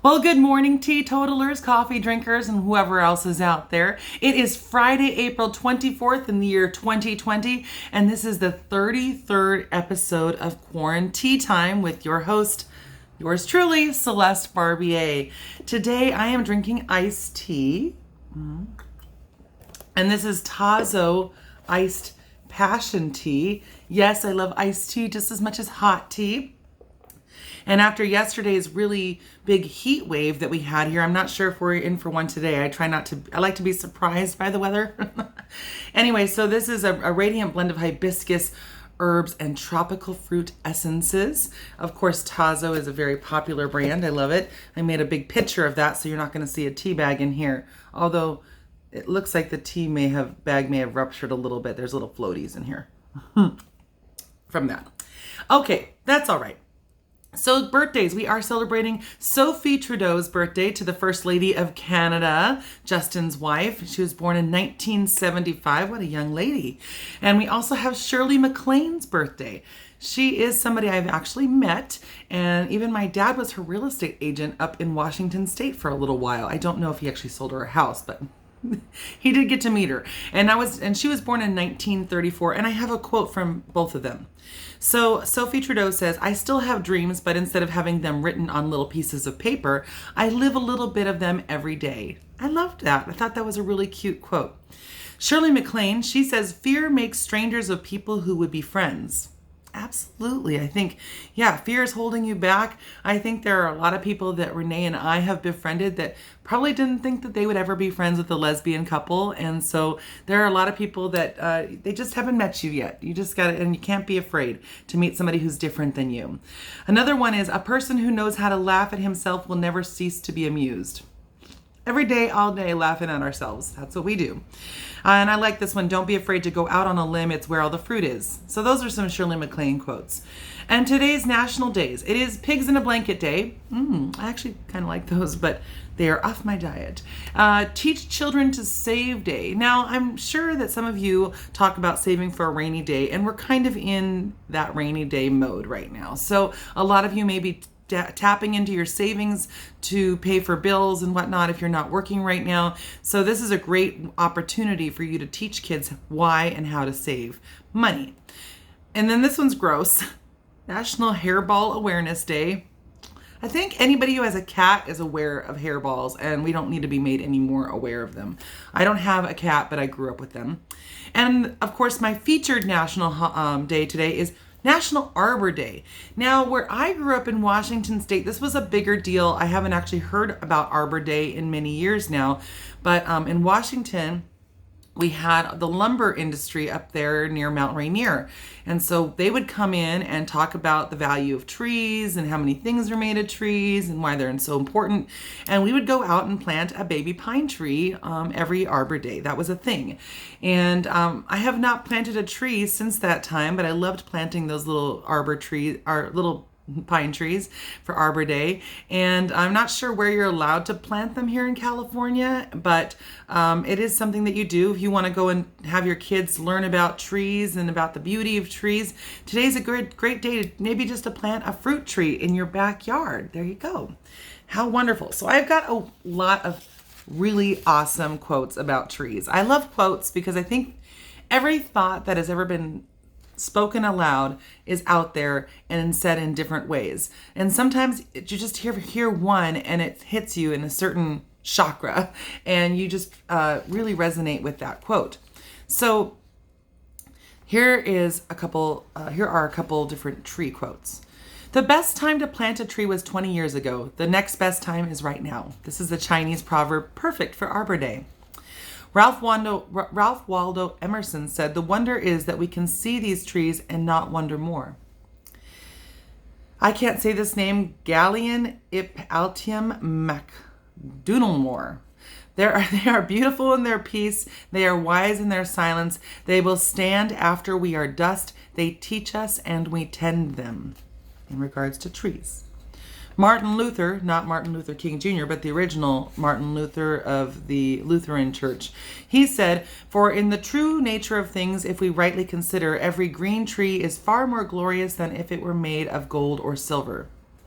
Well, good morning, teetotalers, coffee drinkers, and whoever else is out there. It is Friday, April 24th in the year 2020, and this is the 33rd episode of QuaranTEAtime with your host, yours truly, Celeste Barbier. Today, I am drinking iced tea, and this is Tazo iced passion tea. Yes, I love iced tea just as much as hot tea. And after yesterday's really big heat wave that we had here, I'm not sure if we're in for one today. I like to be surprised by the weather. Anyway, so this is a radiant blend of hibiscus, herbs, and tropical fruit essences. Of course, Tazo is a very popular brand. I love it. I made a big picture of that, so you're not going to see a tea bag in here. Although it looks like the bag may have ruptured a little bit. There's little floaties in here from that. Okay, that's all right. So birthdays, we are celebrating Sophie Trudeau's birthday, to the First Lady of Canada, Justin's wife. She was born in 1975. What a young lady. And we also have Shirley MacLaine's birthday. She is somebody I've actually met, and even my dad was her real estate agent up in Washington State for a little while. I don't know if he actually sold her a house, but he did get to meet her. And she was born in 1934, and I have a quote from both of them. So Sophie Trudeau says, "I still have dreams, but instead of having them written on little pieces of paper, I live a little bit of them every day." I loved that. I thought that was a really cute quote. Shirley MacLaine, she says, "Fear makes strangers of people who would be friends." Absolutely. I think, fear is holding you back. I think there are a lot of people that Renee and I have befriended that probably didn't think that they would ever be friends with a lesbian couple. And so there are a lot of people that they just haven't met you yet. You just got to, and you can't be afraid to meet somebody who's different than you. Another one is, "A person who knows how to laugh at himself will never cease to be amused." Every day, all day, laughing at ourselves. That's what we do. And I like this one. "Don't be afraid to go out on a limb. It's where all the fruit is." So those are some Shirley MacLaine quotes. And today's national days. It is Pigs in a Blanket Day. I actually kind of like those, but they are off my diet. Teach Children to Save Day. Now, I'm sure that some of you talk about saving for a rainy day, and we're kind of in that rainy day mode right now. So a lot of you may be tapping into your savings to pay for bills and whatnot if you're not working right now. So this is a great opportunity for you to teach kids why and how to save money. And then this one's gross. National Hairball Awareness Day. I think anybody who has a cat is aware of hairballs, and we don't need to be made any more aware of them. I don't have a cat, but I grew up with them. And of course, my featured national day today is National Arbor Day. Now, where I grew up in Washington State, this was a bigger deal. I haven't actually heard about Arbor Day in many years now, but in Washington, we had the lumber industry up there near Mount Rainier. And so they would come in and talk about the value of trees and how many things are made of trees and why they're so important. And we would go out and plant a baby pine tree every Arbor Day. That was a thing. And I have not planted a tree since that time, but I loved planting those little little pine trees for Arbor Day. And I'm not sure where you're allowed to plant them here in California, but it is something that you do if you want to go and have your kids learn about trees and about the beauty of trees. Today's a great day to maybe just to plant a fruit tree in your backyard. There you go. How wonderful. So I've got a lot of really awesome quotes about trees. I love quotes because I think every thought that has ever been spoken aloud is out there and said in different ways. And sometimes you just hear one and it hits you in a certain chakra and you just really resonate with that quote. So here are a couple different tree quotes. "The best time to plant a tree was 20 years ago. The next best time is right now." This is a Chinese proverb perfect for Arbor Day. Ralph Waldo Emerson said, "The wonder is that we can see these trees and not wonder more." I can't say this name, Gallian Ip Altium MacDoodlemore. They are beautiful in their peace. They are wise in their silence. They will stand after we are dust. They teach us and we tend them. In regards to trees. Martin Luther, not Martin Luther King Jr., but the original Martin Luther of the Lutheran Church, he said, "For in the true nature of things, if we rightly consider, every green tree is far more glorious than if it were made of gold or silver."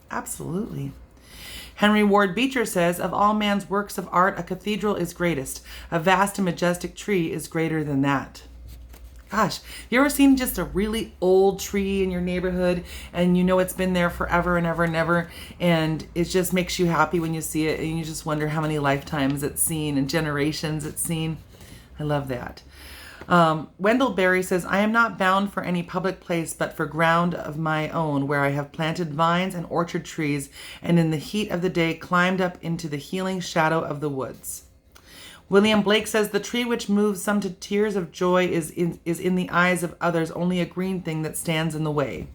Absolutely. Henry Ward Beecher says, of all man's works of art, a cathedral is greatest. A vast and majestic tree is greater than that. Gosh, you ever seen just a really old tree in your neighborhood and you know it's been there forever and ever and ever, and it just makes you happy when you see it, and you just wonder how many lifetimes it's seen and generations it's seen? I love that. Wendell Berry says, I am not bound for any public place, but for ground of my own, where I have planted vines and orchard trees, and in the heat of the day climbed up into the healing shadow of the woods. William Blake says, the tree which moves some to tears of joy is in the eyes of others only a green thing that stands in the way.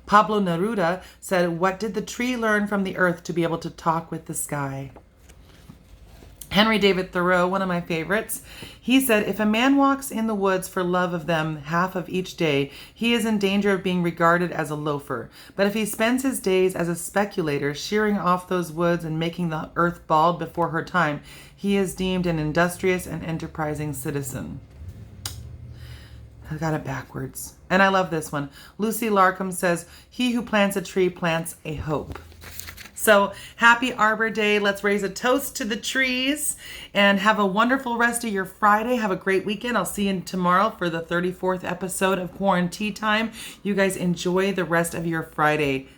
Pablo Neruda said, what did the tree learn from the earth to be able to talk with the sky? Henry David Thoreau, one of my favorites, he said, if a man walks in the woods for love of them half of each day, he is in danger of being regarded as a loafer. But if he spends his days as a speculator, shearing off those woods and making the earth bald before her time, he is deemed an industrious and enterprising citizen. I got it backwards. And I love this one. Lucy Larkham says, he who plants a tree plants a hope. So happy Arbor Day. Let's raise a toast to the trees and have a wonderful rest of your Friday. Have a great weekend. I'll see you tomorrow for the 34th episode of QuaranTEAtime. You guys enjoy the rest of your Friday.